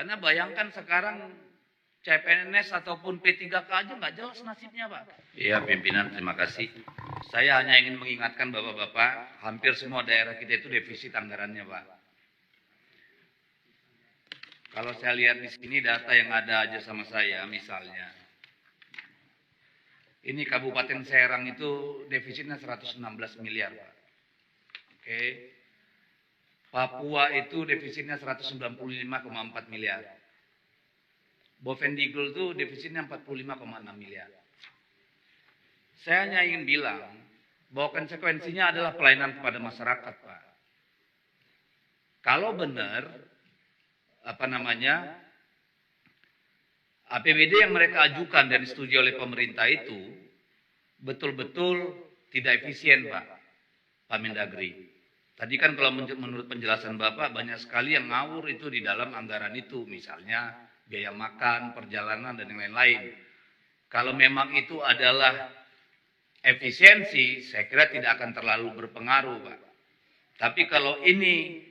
Karena bayangkan sekarang CPNS ataupun P3K aja nggak jelas nasibnya, Pak. Iya, pimpinan, terima kasih. Saya hanya ingin mengingatkan Bapak-Bapak, hampir semua daerah kita itu defisit anggarannya, Pak. Kalau saya lihat di sini data yang ada aja sama saya, misalnya, ini Kabupaten Serang itu defisitnya 116 miliar, Pak. Oke. Papua itu defisitnya 195,4 miliar. Bovendigul itu defisitnya 45,6 miliar. Saya hanya ingin bilang bahwa konsekuensinya adalah pelayanan kepada masyarakat, Pak. Kalau benar, APBD yang mereka ajukan dan disetujui oleh pemerintah itu betul-betul tidak efisien, Pak Mendagri. Tadi kan kalau menurut penjelasan Bapak banyak sekali yang ngawur itu di dalam anggaran itu, misalnya biaya makan, perjalanan, dan yang lain-lain. Kalau memang itu adalah efisiensi, saya kira tidak akan terlalu berpengaruh, Pak. Tapi kalau ini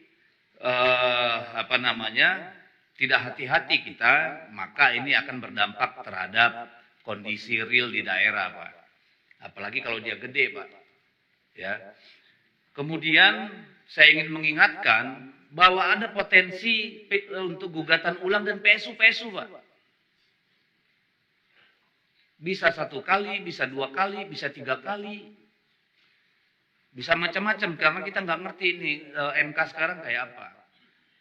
tidak hati-hati kita, maka ini akan berdampak terhadap kondisi real di daerah, Pak. Apalagi kalau dia gede, Pak. Ya. Kemudian saya ingin mengingatkan bahwa ada potensi untuk gugatan ulang dan PSU, Pak. Bisa 1 kali, bisa 2 kali, bisa 3 kali. Bisa macam-macam, karena kita nggak ngerti ini MK sekarang kayak apa.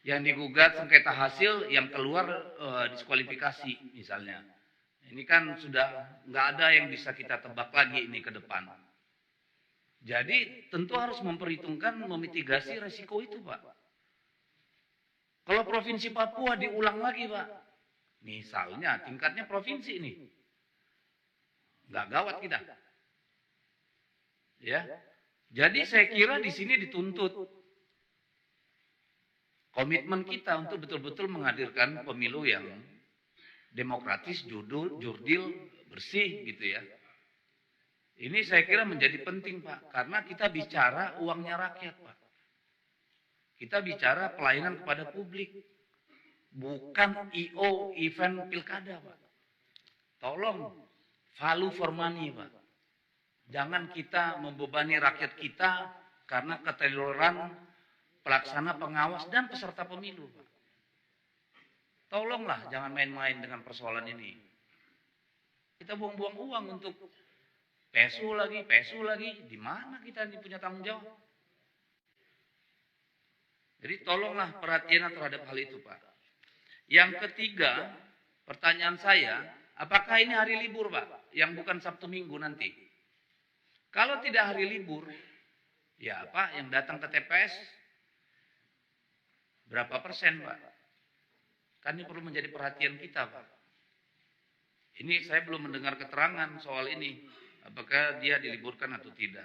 Yang digugat sengketa hasil, yang keluar diskualifikasi misalnya. Ini kan sudah nggak ada yang bisa kita tebak lagi ini ke depan. Jadi tentu harus memperhitungkan, memitigasi resiko itu, Pak. Kalau Provinsi Papua diulang lagi, Pak. Misalnya tingkatnya provinsi ini. Nggak gawat kita. Ya. Jadi saya kira di sini dituntut komitmen kita untuk betul-betul menghadirkan pemilu yang demokratis, jurdil, bersih gitu ya. Ini saya kira menjadi penting, Pak, karena kita bicara uangnya rakyat, Pak. Kita bicara pelayanan kepada publik, bukan IO event pilkada, Pak. Tolong, value for money, Pak. Jangan kita membebani rakyat kita karena keteledoran pelaksana, pengawas, dan peserta pemilu, Pak. Tolonglah, jangan main-main dengan persoalan ini. Kita buang-buang uang untuk PSU lagi. Di mana kita ini punya tanggung jawab? Jadi tolonglah perhatian terhadap hal itu, Pak. Yang ketiga, pertanyaan saya, apakah ini hari libur, Pak? Yang bukan Sabtu Minggu nanti. Kalau tidak hari libur, ya Pak, yang datang ke TPS berapa persen, Pak? Kan ini perlu menjadi perhatian kita, Pak. Ini saya belum mendengar keterangan soal ini. Apakah dia diliburkan atau tidak.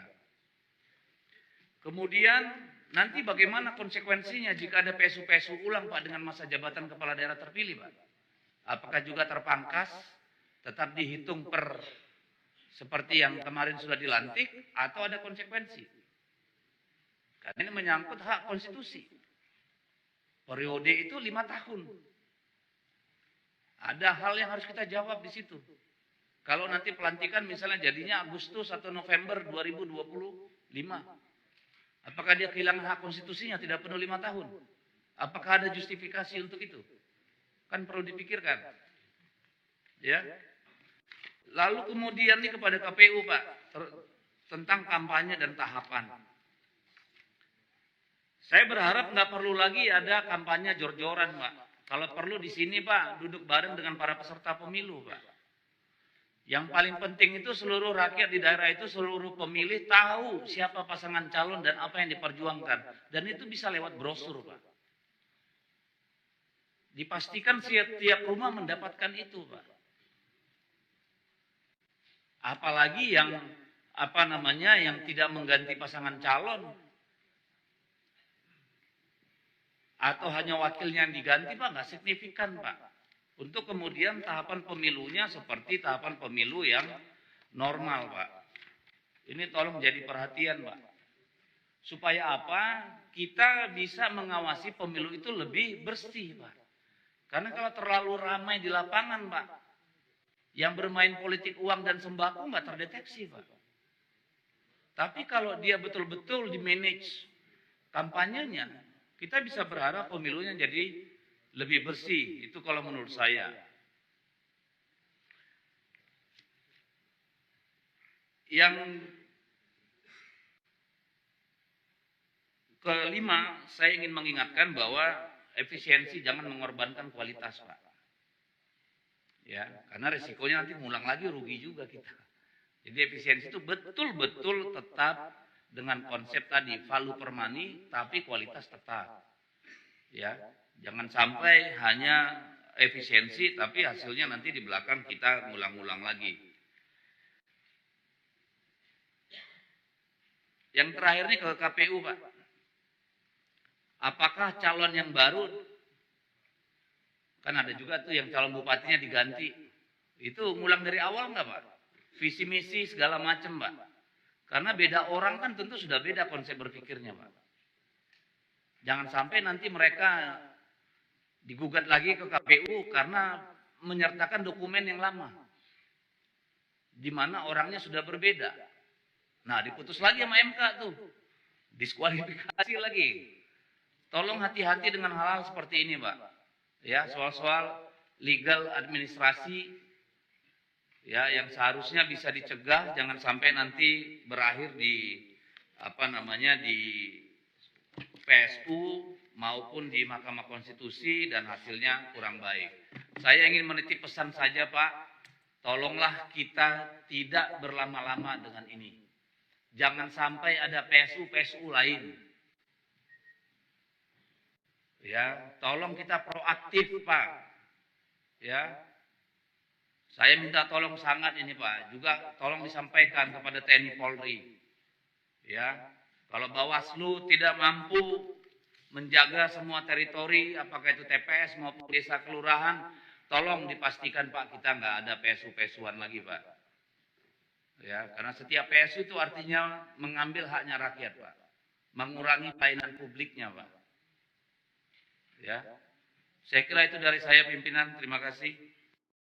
Kemudian nanti bagaimana konsekuensinya jika ada PSU ulang, Pak, dengan masa jabatan kepala daerah terpilih, Pak? Apakah juga terpangkas, tetap dihitung per seperti yang kemarin sudah dilantik, atau ada konsekuensi? Karena ini menyangkut hak konstitusi. Periode itu 5 tahun. Ada hal yang harus kita jawab di situ. Kalau nanti pelantikan misalnya jadinya Agustus atau November 2025. Apakah dia kehilangan hak konstitusinya tidak penuh 5 tahun? Apakah ada justifikasi untuk itu? Kan perlu dipikirkan. Ya. Lalu kemudian nih kepada KPU, Pak, tentang kampanye dan tahapan. Saya berharap nggak perlu lagi ada kampanye jor-joran, Pak. Kalau perlu di sini, Pak, duduk bareng dengan para peserta pemilu, Pak. Yang paling penting itu seluruh rakyat di daerah itu, seluruh pemilih tahu siapa pasangan calon dan apa yang diperjuangkan. Dan itu bisa lewat brosur, Pak. Dipastikan setiap rumah mendapatkan itu, Pak. Apalagi yang yang tidak mengganti pasangan calon atau hanya wakilnya yang diganti, Pak, nggak signifikan, Pak. Untuk kemudian tahapan pemilunya seperti tahapan pemilu yang normal, Pak. Ini tolong jadi perhatian, Pak. Supaya apa? Kita bisa mengawasi pemilu itu lebih bersih, Pak. Karena kalau terlalu ramai di lapangan, Pak, yang bermain politik uang dan sembako nggak terdeteksi, Pak. Tapi kalau dia betul-betul di-manage kampanyenya, kita bisa berharap pemilunya jadi lebih bersih. Itu kalau menurut saya. Yang kelima, saya ingin mengingatkan bahwa efisiensi jangan mengorbankan kualitas, Pak. Ya, karena resikonya nanti ngulang lagi, rugi juga kita. Jadi efisiensi itu betul-betul tetap dengan konsep tadi, value per money, tapi kualitas tetap. Ya, jangan sampai hanya efisiensi, tapi hasilnya nanti di belakang kita ngulang-ngulang lagi. Yang terakhir nih ke KPU, Pak. Apakah calon yang baru, kan ada juga tuh yang calon bupatinya diganti, itu ngulang dari awal nggak, Pak? Visi misi segala macam, Pak. Karena beda orang kan tentu sudah beda konsep berpikirnya, Pak. Jangan sampai nanti mereka digugat lagi ke KPU karena menyertakan dokumen yang lama, di mana orangnya sudah berbeda. Nah, diputus lagi sama MK tuh, diskualifikasi lagi. Tolong hati-hati dengan hal-hal seperti ini, Pak. Ya, soal-soal legal administrasi, ya, yang seharusnya bisa dicegah, jangan sampai nanti berakhir di di PSU maupun di Mahkamah Konstitusi dan hasilnya kurang baik. Saya ingin menitip pesan saja, Pak, tolonglah kita tidak berlama-lama dengan ini. Jangan sampai ada PSU lain. Ya, tolong kita proaktif, Pak. Ya, saya minta tolong sangat ini, Pak. Juga tolong disampaikan kepada TNI Polri. Ya, kalau Bawaslu tidak mampu menjaga semua teritori, apakah itu TPS maupun desa kelurahan, tolong dipastikan, Pak, kita nggak ada PSU-PSUan lagi, Pak. Ya, karena setiap PSU itu artinya mengambil haknya rakyat, Pak. Mengurangi pelayanan publiknya, Pak. Ya, saya kira itu dari saya, pimpinan. Terima kasih.